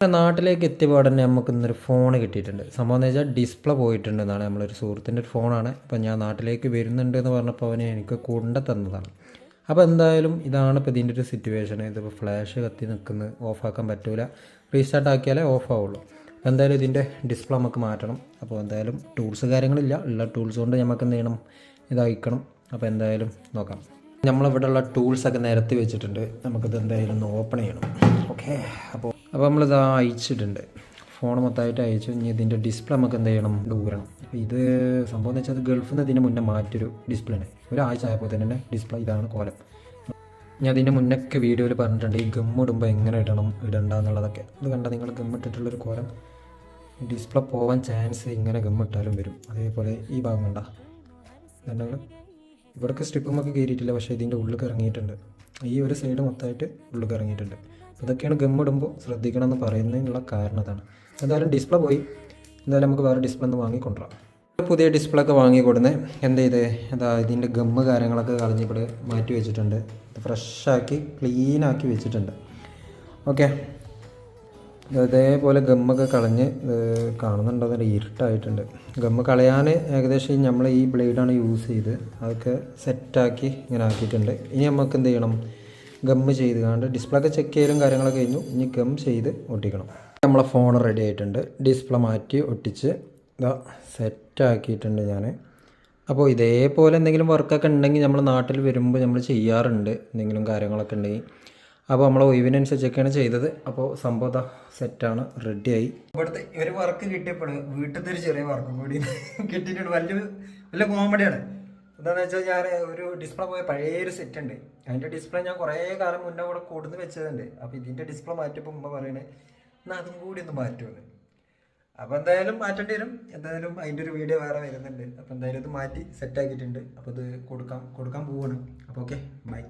നാട്ടിലേക്ക് എത്തിയ പാടന്നെ നമുക്ക് ഇന്നൊരു ഫോൺ കിട്ടിയിട്ടുണ്ട്. സംഭവം എന്ന് വെച്ചാൽ ഡിസ്പ്ലേ പോയിട്ടുണ്ടെന്നാണ്. നമ്മളൊരു സുഹൃത്തിൻ്റെ ഒരു ഫോണാണ്. അപ്പോൾ ഞാൻ നാട്ടിലേക്ക് വരുന്നുണ്ട് എന്ന് പറഞ്ഞപ്പോൾ അവന് എനിക്ക് കൊണ്ടു തന്നതാണ്. അപ്പോൾ എന്തായാലും ഇതാണ് ഇപ്പോൾ ഇതിൻ്റെ ഒരു സിറ്റുവേഷൻ. ഇതിപ്പോൾ ഫ്ലാഷ് കത്തി നിൽക്കുന്നത്, ഓഫാക്കാൻ പറ്റില്ല. റീസ്റ്റാർട്ട് ആക്കിയാലേ ഓഫ് ആവുള്ളൂ. എന്തായാലും ഇതിൻ്റെ ഡിസ്പ്ലേ നമുക്ക് മാറ്റണം. അപ്പോൾ എന്തായാലും ടൂൾസ് കാര്യങ്ങളില്ല, ഉള്ള ടൂൾസ് കൊണ്ട് നമുക്ക് എന്ത് ചെയ്യണം, ഇതയക്കണം. അപ്പോൾ എന്തായാലും നോക്കാം. നമ്മളിവിടെയുള്ള ടൂൾസൊക്കെ നിരത്തി വെച്ചിട്ടുണ്ട്. നമുക്കിത് എന്തായാലും ഒന്ന് ഓപ്പൺ ചെയ്യണം. ഓക്കെ, അപ്പോൾ നമ്മളിത് അയച്ചിട്ടുണ്ട്. ഫോൺ മൊത്തമായിട്ട് അയച്ചു. ഇനി ഇതിൻ്റെ ഡിസ്പ്ലേ നമുക്ക് എന്ത് ചെയ്യണം, ദൂരണം. അപ്പോൾ ഇത് സംഭവം എന്ന് വെച്ചാൽ ഗൾഫിൽ നിന്ന് ഇതിന് മുന്നേ മാറ്റൊരു ഡിസ്പ്ലേ ആണ്. ഒരാഴ്ച ആയപ്പോൾ തന്നെ ഡിസ്പ്ലേ ഇതാണ് കോലം. ഞാൻ ഇതിൻ്റെ മുന്നൊക്കെ വീഡിയോയിൽ പറഞ്ഞിട്ടുണ്ട് ഈ ഗമ്മിടുമ്പോൾ എങ്ങനെ ഇടണ്ടെന്നുള്ളതൊക്കെ. ഇത് കണ്ടാൽ നിങ്ങൾ ഗമ്മിട്ടിട്ടുള്ളൊരു കോലം. ഡിസ്പ്ലേ പോകാൻ ചാൻസ് ഇങ്ങനെ ഗമ്മിട്ടാലും വരും. അതേപോലെ ഈ ഭാഗം കണ്ട എന്നാൽ ഇവിടേക്ക് സ്ട്രിപ്പുമൊക്കെ കയറിയിട്ടില്ല, പക്ഷേ ഇതിൻ്റെ ഉള്ളിൽ ഇറങ്ങിയിട്ടുണ്ട്. ഈ ഒരു സൈഡ് മൊത്തമായിട്ട് ഉള്ളിൽ ഇറങ്ങിയിട്ടുണ്ട്. ഇതൊക്കെയാണ് ഗമ്മിടുമ്പോൾ ശ്രദ്ധിക്കണം എന്ന് പറയുന്നതിനുള്ള കാരണം അതാണ്. എന്തായാലും ഡിസ്പ്ലേ പോയി. എന്തായാലും നമുക്ക് വേറെ ഡിസ്പ്ലേ ഒന്ന് വാങ്ങിക്കൊണ്ടുവരാം. പുതിയ ഡിസ്പ്ലേ ഒക്കെ വാങ്ങിക്കൊടുന്ന് എന്ത് ചെയ്ത് ഇതിൻ്റെ ഗമ്മ് കാര്യങ്ങളൊക്കെ കളഞ്ഞിവിടെ മാറ്റി വെച്ചിട്ടുണ്ട്. ഫ്രഷാക്കി ക്ലീനാക്കി വെച്ചിട്ടുണ്ട്. ഓക്കെ, അതേപോലെ ഗമ്മൊക്കെ കളഞ്ഞ് കാണുന്നുണ്ടോ, ഇരുട്ടായിട്ടുണ്ട്. ഗമ്മ് കളയാൻ ഏകദേശം നമ്മൾ ഈ ബ്ലേഡാണ് യൂസ് ചെയ്ത് അതൊക്കെ സെറ്റാക്കി ഇങ്ങനെ ആക്കിയിട്ടുണ്ട്. ഇനി നമുക്ക് എന്ത് ചെയ്യണം, ഗമ്മ് ചെയ്ത് കണ്ട് ഡിസ്പ്ലേ ഒക്കെ ചെക്ക് ചെയ്യലും കാര്യങ്ങളൊക്കെ കഴിഞ്ഞു. ഇനി ഗം ചെയ്ത് ഒട്ടിക്കണം. നമ്മളെ ഫോൺ റെഡി ആയിട്ടുണ്ട്. ഡിസ്പ്ലേ മാറ്റി ഒട്ടിച്ച് ഇതാ സെറ്റാക്കിയിട്ടുണ്ട് ഞാൻ. അപ്പോൾ ഇതേപോലെ എന്തെങ്കിലും വർക്കൊക്കെ ഉണ്ടെങ്കിൽ നമ്മൾ നാട്ടിൽ വരുമ്പോൾ നമ്മൾ ചെയ്യാറുണ്ട്, എന്തെങ്കിലും കാര്യങ്ങളൊക്കെ ഉണ്ടെങ്കിൽ. അപ്പോൾ നമ്മൾ ഒഴിവിനനുസരിച്ചൊക്കെയാണ് ചെയ്തത്. അപ്പോൾ സംഭവം സെറ്റാണ്, റെഡിയായി. ഇവിടുത്തെ ഒരു വർക്ക് കിട്ടിയപ്പോൾ വീട്ടിലത്തെ ഒരു ചെറിയ വർക്കും കൂടി കിട്ടിയിട്ടുണ്ട്. വലിയ കോമഡിയാണ്. എന്താണെന്ന് വെച്ചാൽ ഞാൻ ഒരു ഡിസ്പ്ലേ പോയ പഴയൊരു സെറ്റ് ഉണ്ട്. അതിൻ്റെ ഡിസ്പ്ലേ ഞാൻ കുറേ കാലം മുന്നേ കൂടെ കൊടുന്ന് വെച്ചതുണ്ട്. അപ്പോൾ ഇതിൻ്റെ ഡിസ്പ്ലേ മാറ്റിയപ്പോൾ ഉമ്മ പറയണേ എന്നാൽ അതും കൂടി ഒന്ന് മാറ്റുമെന്ന്. അപ്പോൾ എന്തായാലും മാറ്റേണ്ടി വരും. എന്തായാലും അതിൻ്റെ ഒരു വീഡിയോ വേറെ വരുന്നുണ്ട്. അപ്പോൾ എന്തായാലും ഇത് മാറ്റി സെറ്റാക്കിയിട്ടുണ്ട്. അപ്പോൾ ഇത് കൊടുക്കാൻ പോവാണ്. അപ്പോൾ ഓക്കെ, ബൈ.